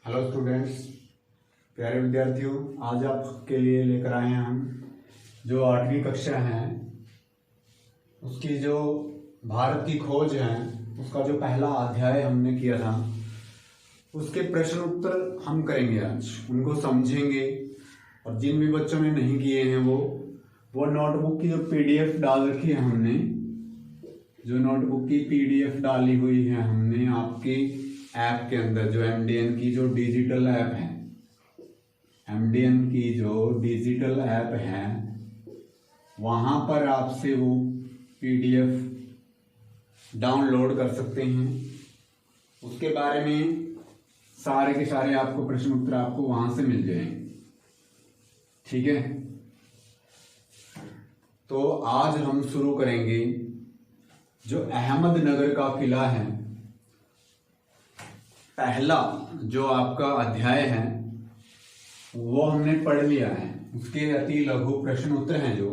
Hello students, प्यारे विद्यार्थियों, आज आपके लिए लेकर आए हैं हम जो 8वीं कक्षा है उसकी जो भारत की खोज है उसका जो पहला अध्याय हमने किया था उसके प्रश्न उत्तर हम करेंगे। आज उनको समझेंगे और जिन भी बच्चों ने नहीं किए हैं वो नोटबुक की जो पीडीएफ डाल रखी है हमने, जो नोटबुक की पीडीएफ डाली हुई है हमने आपके ऐप के अंदर, जो एमडीएन की जो डिजिटल ऐप है, एमडीएन की जो डिजिटल ऐप है वहां पर आपसे वो पीडीएफ डाउनलोड कर सकते हैं। उसके बारे में सारे के सारे आपको प्रश्न उत्तर आपको वहां से मिल जाएंगे। ठीक है, तो आज हम शुरू करेंगे जो अहमदनगर का किला है। पहला जो आपका अध्याय है वो हमने पढ़ लिया है, उसके अति लघु प्रश्न उत्तर हैं जो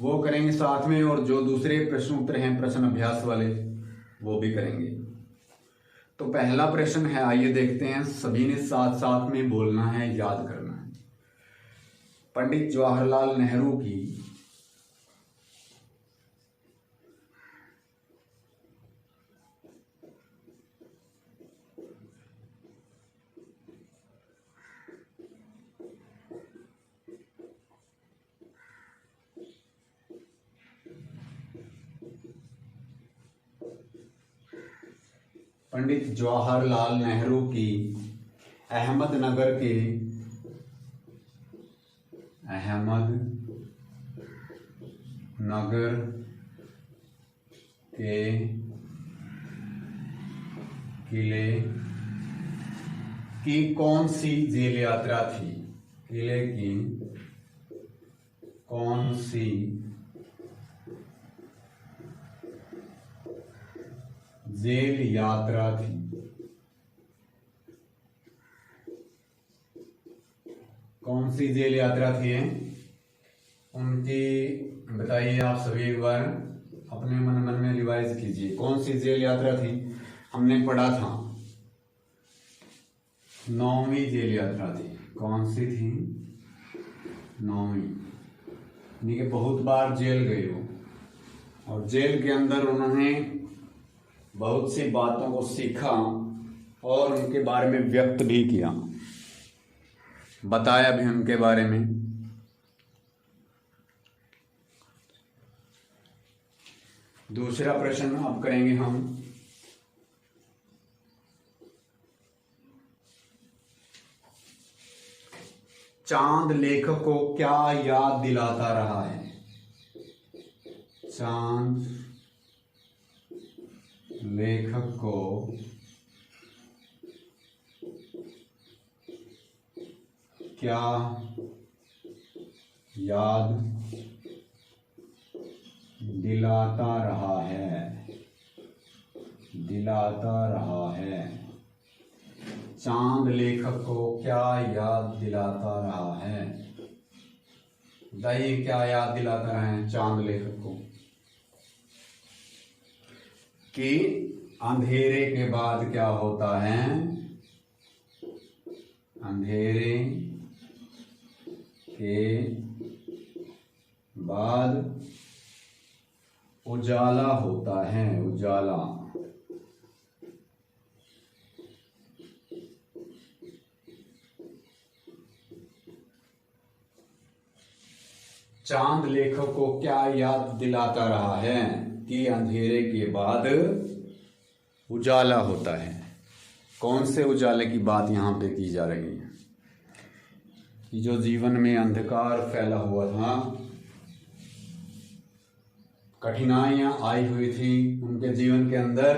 वो करेंगे साथ में, और जो दूसरे प्रश्न उत्तर हैं प्रश्न अभ्यास वाले वो भी करेंगे। तो पहला प्रश्न है, आइए देखते हैं। सभी ने साथ साथ में बोलना है, याद करना है। पंडित जवाहरलाल नेहरू की पंडित जवाहरलाल नेहरू की अहमदनगर के किले की कौन सी जेल यात्रा थी? किले की कौन सी जेल यात्रा थी? कौन सी जेल यात्रा थी उनकी बताइए। आप सभी एक बार अपने मन में रिवाइज कीजिए, कौन सी जेल यात्रा थी? हमने पढ़ा था 9वीं जेल यात्रा थी। कौन सी थी? 9वीं। यानी कि बहुत बार जेल गए हो और जेल के अंदर उन्होंने बहुत सी बातों को सीखा और उनके बारे में व्यक्त भी किया, बताया भी उनके बारे में। दूसरा प्रश्न अब करेंगे हम। चांद लेखक को क्या याद दिलाता रहा है? चांद लेखक को क्या याद दिलाता रहा है? चांद लेखक को क्या याद दिलाता रहा है? बताइए, क्या याद दिलाता रहा है चांद लेखक को? कि अंधेरे के बाद क्या होता है? अंधेरे के बाद उजाला होता है। उजाला। चांद लेखक को क्या याद दिलाता रहा है कि अंधेरे के बाद उजाला होता है? कौन से उजाले की बात यहाँ पे की जा रही है? कि जो जीवन में अंधकार फैला हुआ था, कठिनाइयां आई हुई थी उनके जीवन के अंदर,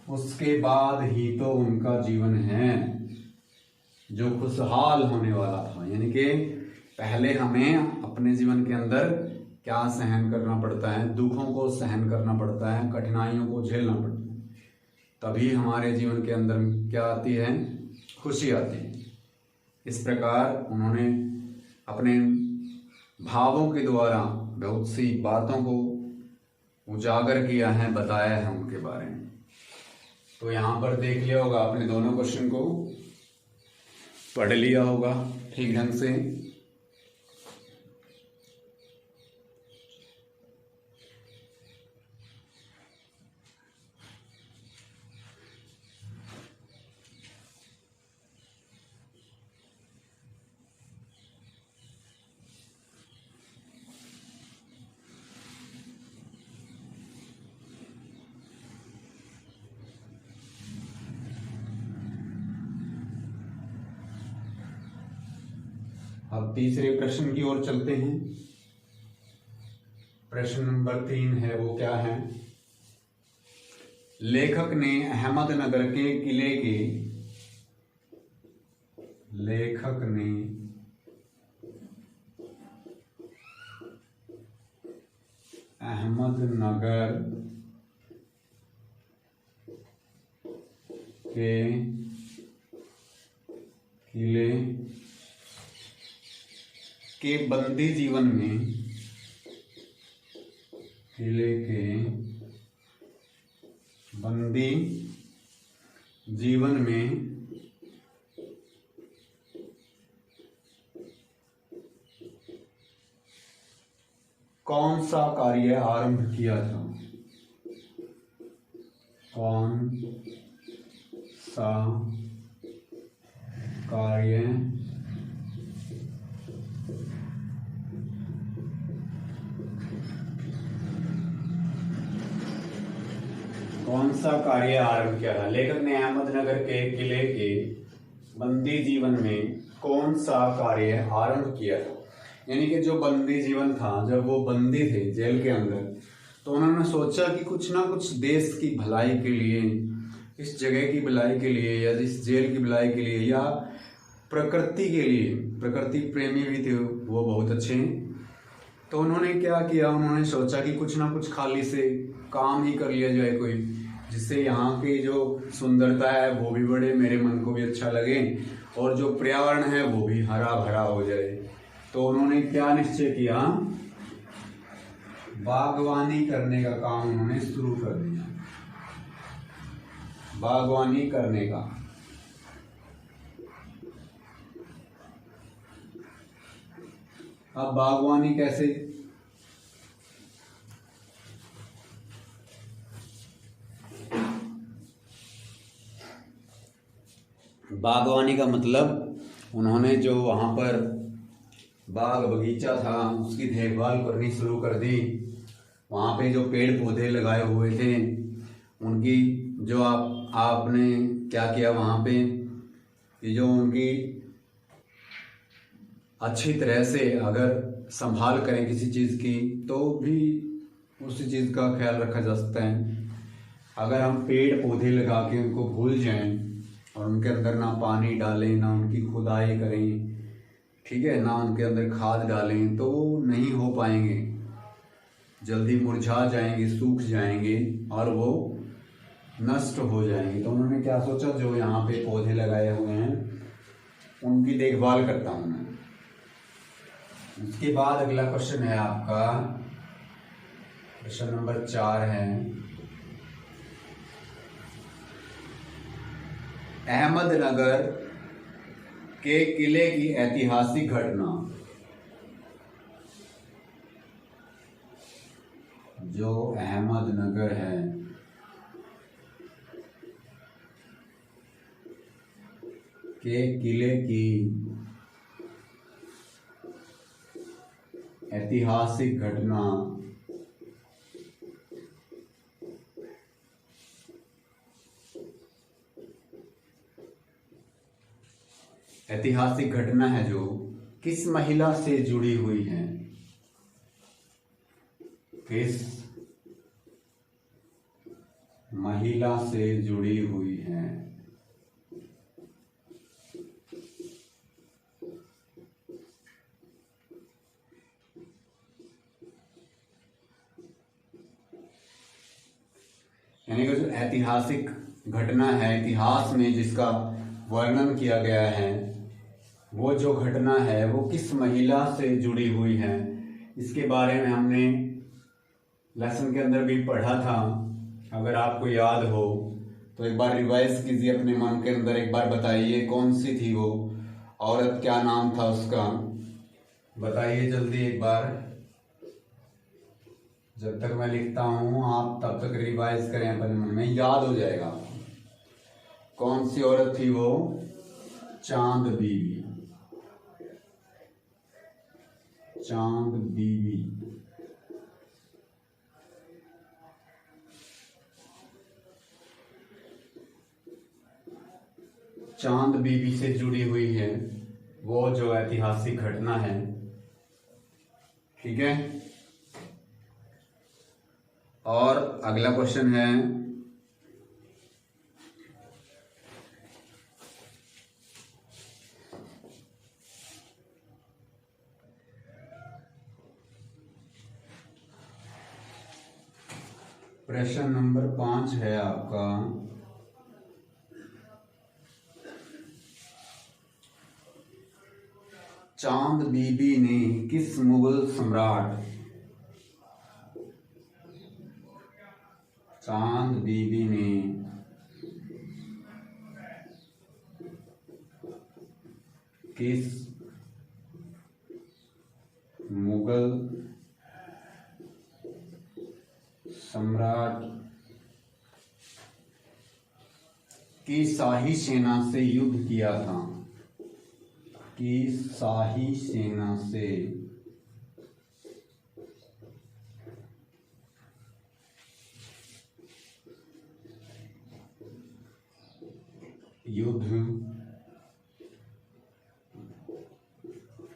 उसके बाद ही तो उनका जीवन है जो खुशहाल होने वाला था। यानी कि पहले हमें अपने जीवन के अंदर क्या सहन करना पड़ता है? दुखों को सहन करना पड़ता है, कठिनाइयों को झेलना पड़ता है, तभी हमारे जीवन के अंदर क्या आती है? खुशी आती है। इस प्रकार उन्होंने अपने भावों के द्वारा बहुत सी बातों को उजागर किया है, बताया है उनके बारे में। तो यहाँ पर देख लिया होगा आपने, दोनों क्वेश्चन को पढ़ लिया होगा ठीक ढंग से। अब तीसरे प्रश्न की ओर चलते हैं। प्रश्न नंबर 3 है, वो क्या है? लेखक ने अहमदनगर के किले के अहमदनगर के किले के बंदी जीवन में किले के बंदी जीवन में कौन सा कार्य आरंभ किया था? कौन सा कार्य आरंभ किया था? लेखक ने अहमदनगर के किले के बंदी जीवन में कौन सा कार्य आरंभ किया था? यानी कि जो बंदी जीवन था, जब वो बंदी थे जेल के अंदर, तो उन्होंने सोचा कि कुछ ना कुछ देश की भलाई के लिए, इस जगह की भलाई के लिए, या इस जेल की भलाई के लिए, या प्रकृति के लिए, प्रकृति प्रेमी भी थे वो बहुत अच्छे हैं, तो उन्होंने क्या किया, उन्होंने सोचा कि कुछ ना कुछ खाली से काम ही कर लिया जाए कोई, जिससे यहाँ की जो सुंदरता है वो भी बढ़े, मेरे मन को भी अच्छा लगे, और जो पर्यावरण है वो भी हरा भरा हो जाए। तो उन्होंने क्या निश्चय किया? बागवानी करने का काम उन्होंने शुरू कर दिया। बागवानी करने का। अब बागवानी कैसे? बागवानी का मतलब उन्होंने जो वहाँ पर बाग बगीचा था उसकी देखभाल करनी शुरू कर दी। वहाँ पे जो पेड़ पौधे लगाए हुए थे उनकी जो आपने क्या किया वहाँ पे, कि जो उनकी अच्छी तरह से अगर संभाल करें किसी चीज़ की तो भी उसी चीज़ का ख्याल रखा जा सकता है। अगर हम पेड़ पौधे लगा के उनको भूल जाएं और उनके अंदर ना पानी डालें, ना उनकी खुदाई करें, ठीक है, ना उनके अंदर खाद डालें, तो वो नहीं हो पाएंगे, जल्दी मुरझा जाएंगे, सूख जाएंगे और वो नष्ट हो जाएंगे। तो उन्होंने क्या सोचा, जो यहाँ पे पौधे लगाए हुए हैं उनकी देखभाल करता हूँ मैं। उसके बाद अगला क्वेश्चन है आपका, क्वेश्चन नंबर 4 है, अहमदनगर के किले की ऐतिहासिक घटना। जो अहमदनगर है के किले की ऐतिहासिक घटना ऐतिहासिक घटना है जो किस महिला से जुड़ी हुई है? किस महिला से जुड़ी हुई है? यानी कि जो ऐतिहासिक घटना है, इतिहास में जिसका वर्णन किया गया है, वो जो घटना है वो किस महिला से जुड़ी हुई है, इसके बारे में हमने लेसन के अंदर भी पढ़ा था। अगर आपको याद हो तो एक बार रिवाइज कीजिए अपने मन के अंदर, एक बार बताइए कौन सी थी वो औरत, क्या नाम था उसका, बताइए जल्दी एक बार। जब तक मैं लिखता हूं आप तब तक रिवाइज करें अपने मन में, याद हो जाएगा आपको। कौन सी औरत थी वो? चांद बीबी। चांद बीबी। चांद बीबी से जुड़ी हुई है वो जो ऐतिहासिक घटना है, ठीक है। और अगला क्वेश्चन है, प्रश्न नंबर 5 है आपका, चांद बीबी ने किस मुगल सम्राट, चांद बीबी ने किस मुगल सम्राट की शाही सेना से युद्ध किया था, की शाही सेना से युद्ध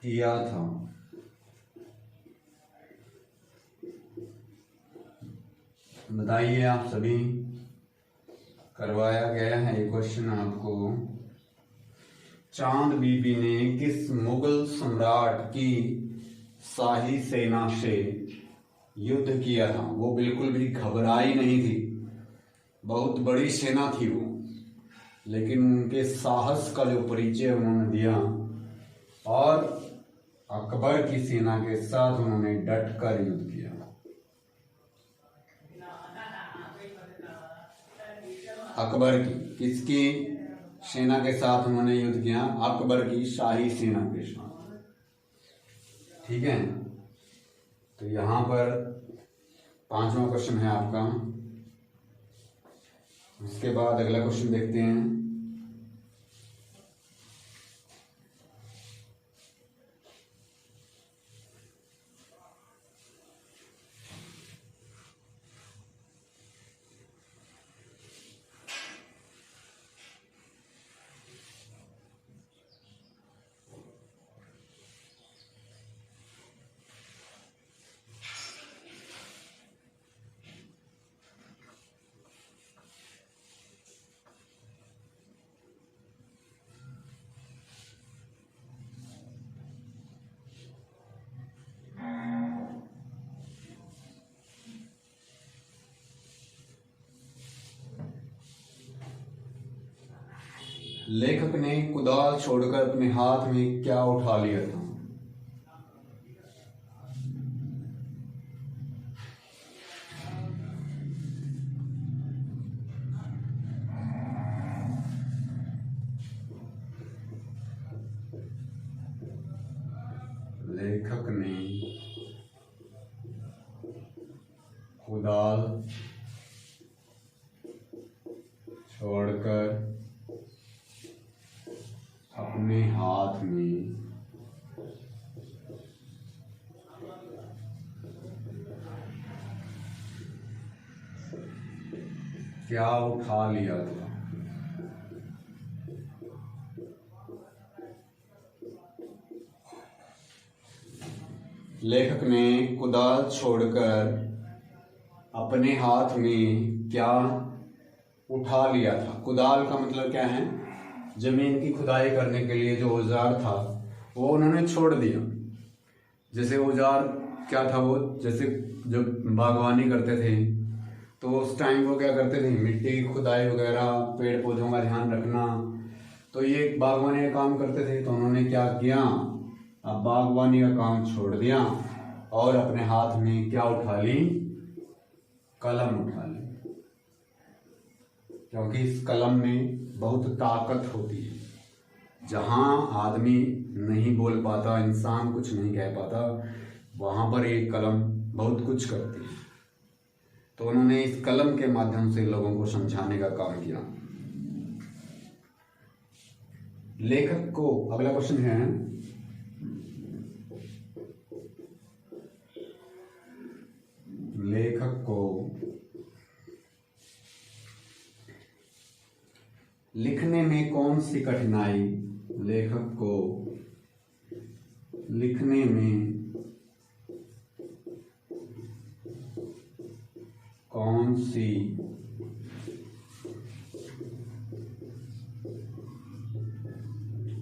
किया था। बताइए आप सभी, करवाया गया है ये क्वेश्चन आपको। चांद बीबी ने किस मुगल सम्राट की शाही सेना से युद्ध किया था? वो बिल्कुल भी घबराई नहीं थी, बहुत बड़ी सेना थी वो, लेकिन उनके साहस का जो परिचय उन्होंने दिया और अकबर की सेना के साथ उन्होंने डट कर युद्ध किया। अकबर की, किसकी सेना के साथ उन्होंने युद्ध किया? अकबर की शाही सेना के साथ, ठीक है। तो यहां पर 5वां क्वेश्चन है आपका। उसके बाद अगला क्वेश्चन देखते हैं। लेखक ने कुदाल छोड़कर अपने हाथ में क्या उठा लिया था? लेखक ने कुदाल छोड़कर अपने हाथ में क्या उठा लिया था? लेखक ने कुदाल छोड़कर अपने हाथ में क्या उठा लिया था? कुदाल का मतलब क्या है? जमीन की खुदाई करने के लिए जो औजार था वो उन्होंने छोड़ दिया। जैसे औजार क्या था वो, जैसे जब बागवानी करते थे तो उस टाइम वो क्या करते थे, मिट्टी की खुदाई वगैरह, पेड़ पौधों का ध्यान रखना, तो ये बागवानी का काम करते थे। तो उन्होंने क्या किया, अब बागवानी का काम छोड़ दिया और अपने हाथ में क्या उठा ली? कलम उठा ली। क्योंकि इस कलम में बहुत ताकत होती है। जहाँ आदमी नहीं बोल पाता, इंसान कुछ नहीं कह पाता, वहाँ पर ये कलम बहुत कुछ करती है। तो उन्होंने इस कलम के माध्यम से लोगों को समझाने का काम किया। लेखक को, अगला क्वेश्चन है, लेखक को लिखने में कौन सी कठिनाई, लेखक को लिखने में कौन सी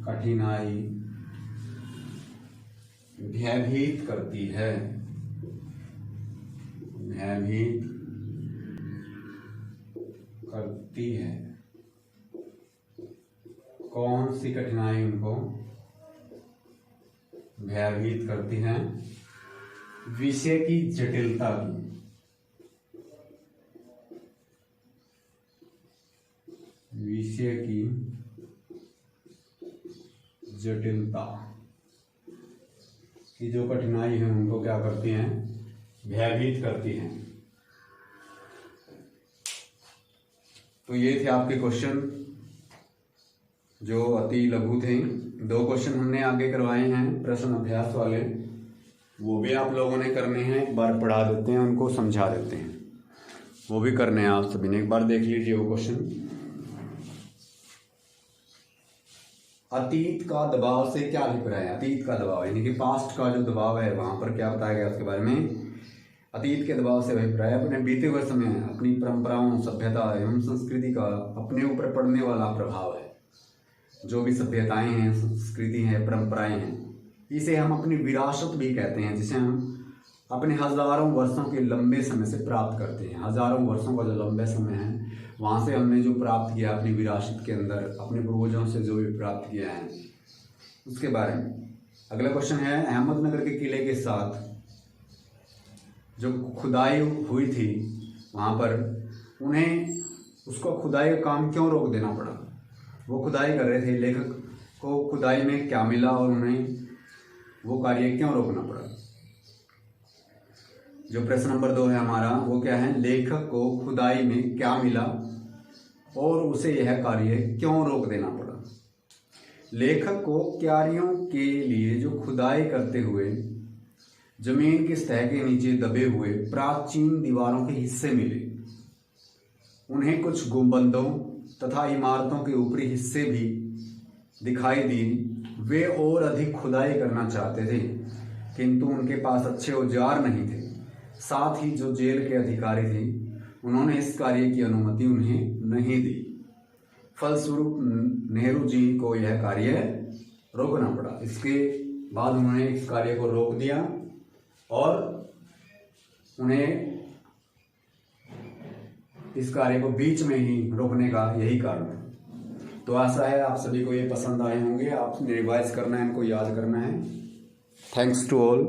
कठिनाई भयभीत करती है, भयभीत करती है? कौन सी कठिनाई उनको भयभीत करती है? विषय की जटिलता की, विषय की जटिलता की जो कठिनाई है उनको क्या करती हैं? भयभीत करती हैं। तो ये थे आपके क्वेश्चन जो अति लघु थे। 2 क्वेश्चन हमने आगे करवाए हैं प्रश्न अभ्यास वाले, वो भी आप लोगों ने करने हैं। एक बार पढ़ा देते हैं, उनको समझा देते हैं, वो भी करने हैं आप सभी ने। एक बार देख लीजिए वो क्वेश्चन। अतीत का दबाव से क्या अभिप्राय है? अतीत का दबाव यानी कि पास्ट का जो दबाव है, वहां पर क्या बताया गया उसके बारे में? अतीत के दबाव से अभिप्राय अपने बीते हुए समय, अपनी परंपराओं, सभ्यता एवं संस्कृति का अपने ऊपर पड़ने वाला प्रभाव है। जो भी सभ्यताएं हैं, संस्कृति है, परंपराएं हैं, इसे हम अपनी विरासत भी कहते हैं, जिसे हम अपने हजारों वर्षों के लंबे समय से प्राप्त करते हैं। हजारों वर्षों का जो लंबे समय है, वहाँ से हमने जो प्राप्त किया अपनी विरासत के अंदर, अपने पूर्वजों से जो भी प्राप्त किया है, उसके बारे में। अगला क्वेश्चन है, अहमदनगर के किले के साथ जो खुदाई हुई थी, वहाँ पर उन्हें उसको खुदाई का काम क्यों रोक देना पड़ा? वो खुदाई कर रहे थे, लेखक को खुदाई में क्या मिला और उन्हें वो कार्य क्यों रोकना पड़ा? जो प्रश्न नंबर 2 है हमारा, वो क्या है? लेखक को खुदाई में क्या मिला और उसे यह कार्य क्यों रोक देना पड़ा? लेखक को क्यारियों के लिए जो खुदाई करते हुए जमीन की सतह के नीचे दबे हुए प्राचीन दीवारों के हिस्से मिले। उन्हें कुछ गुंबदों तथा इमारतों के ऊपरी हिस्से भी दिखाई दिए। वे और अधिक खुदाई करना चाहते थे, किंतु उनके पास अच्छे औजार नहीं थे। साथ ही जो जेल के अधिकारी थे, उन्होंने इस कार्य की अनुमति उन्हें नहीं दी। फलस्वरूप नेहरू जी को यह कार्य रोकना पड़ा। इसके बाद उन्होंने इस कार्य को रोक दिया और उन्हें इस कार्य को बीच में ही रोकने का यही कारण था। तो आशा है आप सभी को ये पसंद आए होंगे। आपने रिवाइज करना है, इनको याद करना है। Thanks to all.